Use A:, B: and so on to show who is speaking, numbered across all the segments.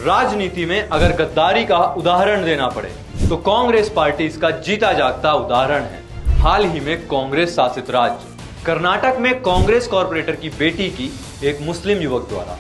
A: राजनीति में अगर गद्दारी का उदाहरण देना पड़े तो कांग्रेस पार्टी इसका जीता जागता उदाहरण है। हाल ही में कांग्रेस शासित राज्य कर्नाटक में कांग्रेस कॉर्पोरेटर की बेटी की एक मुस्लिम युवक द्वारा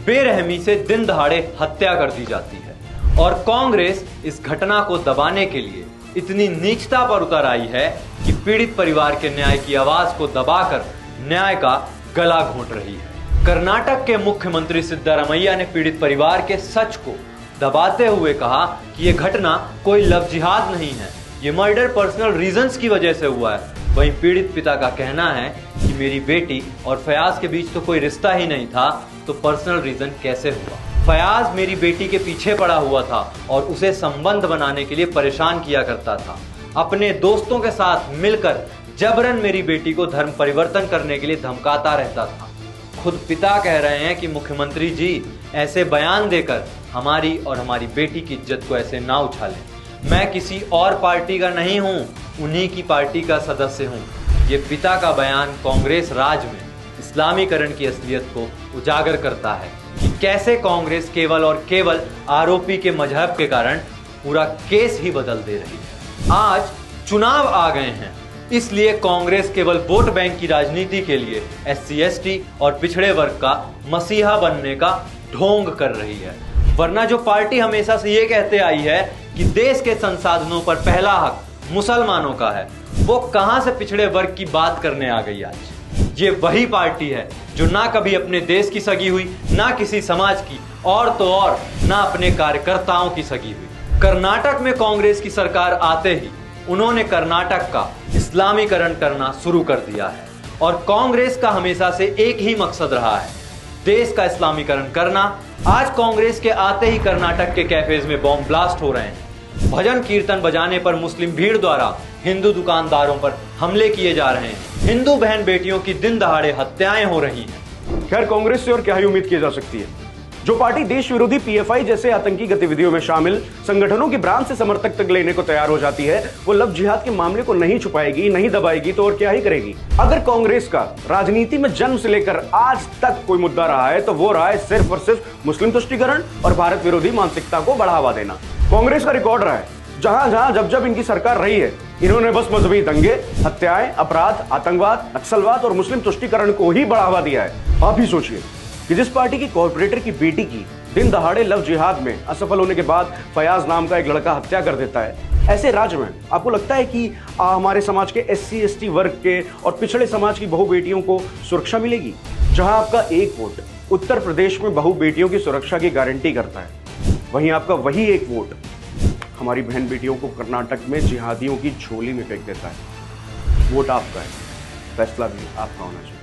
A: बेरहमी से दिन दहाड़े हत्या कर दी जाती है और कांग्रेस इस घटना को दबाने के लिए इतनी नीचता पर उतर आई है कि पीड़ित परिवार के न्याय की आवाज को दबाकर न्याय का गला घोंट रही है। कर्नाटक के मुख्यमंत्री सिद्धारमैया ने पीड़ित परिवार के सच को दबाते हुए कहा कि यह घटना कोई लव जिहाद नहीं है, ये मर्डर पर्सनल रीजंस की वजह से हुआ है। वहीं पीड़ित पिता का कहना है कि मेरी बेटी और फयाज के बीच तो कोई रिश्ता ही नहीं था, तो पर्सनल रीजन कैसे हुआ। फयाज मेरी बेटी के पीछे पड़ा हुआ था और उसे संबंध बनाने के लिए परेशान किया करता था। अपने दोस्तों के साथ मिलकर जबरन मेरी बेटी को धर्म परिवर्तन करने के लिए धमकाता रहता था। खुद पिता कह रहे हैं कि मुख्यमंत्री जी ऐसे बयान देकर हमारी और हमारी बेटी की इज्जत को ऐसे ना उछालें। मैं किसी और पार्टी का नहीं हूं, उन्हीं की पार्टी का सदस्य हूं। ये पिता का बयान कांग्रेस राज में इस्लामीकरण की असलियत को उजागर करता है कि कैसे कांग्रेस केवल और केवल आरोपी के मजहब के कारण पूरा केस ही बदल दे रही है। आज चुनाव आ गए हैं, इसलिए कांग्रेस केवल वोट बैंक की राजनीति के लिए SC ST और पिछड़े वर्ग का मसीहा बनने का ढोंग कर रही है। वरना जो पार्टी हमेशा से ये कहते आई है कि देश के संसाधनों पर पहला हक मुसलमानों का है, वो कहां से पिछड़े वर्ग की बात करने आ गई आज। ये वही पार्टी है जो ना कभी अपने देश की सगी हुई, ना किसी समाज की, और तो और ना अपने कार्यकर्ताओं की सगी हुई। कर्नाटक में कांग्रेस की सरकार आते ही उन्होंने कर्नाटक का इस्लामीकरण करना शुरू कर दिया है और कांग्रेस का हमेशा से एक ही मकसद रहा है, देश का इस्लामीकरण करना। आज कांग्रेस के आते ही कर्नाटक के कैफेज में बॉम्ब ब्लास्ट हो रहे हैं, भजन कीर्तन बजाने पर मुस्लिम भीड़ द्वारा हिंदू दुकानदारों पर हमले किए जा रहे हैं, हिंदू बहन बेटियों की दिन दहाड़े हत्याएं हो रही हैं।
B: खैर, कांग्रेस से और क्या ही उम्मीद की जा सकती है। जो पार्टी देश विरोधी PFI जैसे आतंकी गतिविधियों में शामिल संगठनों की ब्रांच से समर्थक तक लेने को तैयार हो जाती है, वो लव जिहाद के मामले को नहीं छुपाएगी, नहीं दबाएगी तो और क्या ही करेगी। अगर कांग्रेस का राजनीति में जन्म से लेकर आज तक कोई मुद्दा रहा है तो वो रहा है सिर्फ और सिर्फ मुस्लिम तुष्टीकरण और भारत विरोधी मानसिकता को बढ़ावा देना। कांग्रेस का रिकॉर्ड रहा है, जहां जहां जब जब इनकी सरकार रही है, इन्होंने बस मजहबी दंगे, हत्याएं, अपराध, आतंकवाद, नक्सलवाद और मुस्लिम तुष्टीकरण को ही बढ़ावा दिया है। आप ही सोचिए कि जिस पार्टी की कॉर्पोरेटर की बेटी की दिन दहाड़े लव जिहाद में असफल होने के बाद फयाज नाम का एक लड़का हत्या कर देता है, ऐसे राज्य में आपको लगता है कि हमारे समाज के SC ST वर्ग के और पिछड़े समाज की बहु बेटियों को सुरक्षा मिलेगी? जहां आपका एक वोट उत्तर प्रदेश में बहु बेटियों की सुरक्षा की गारंटी करता है, वहीं आपका वही एक वोट हमारी बहन बेटियों को कर्नाटक में जिहादियों की झोली में फेंक देता है। वोट आपका है, फैसला भी आपका होना चाहिए।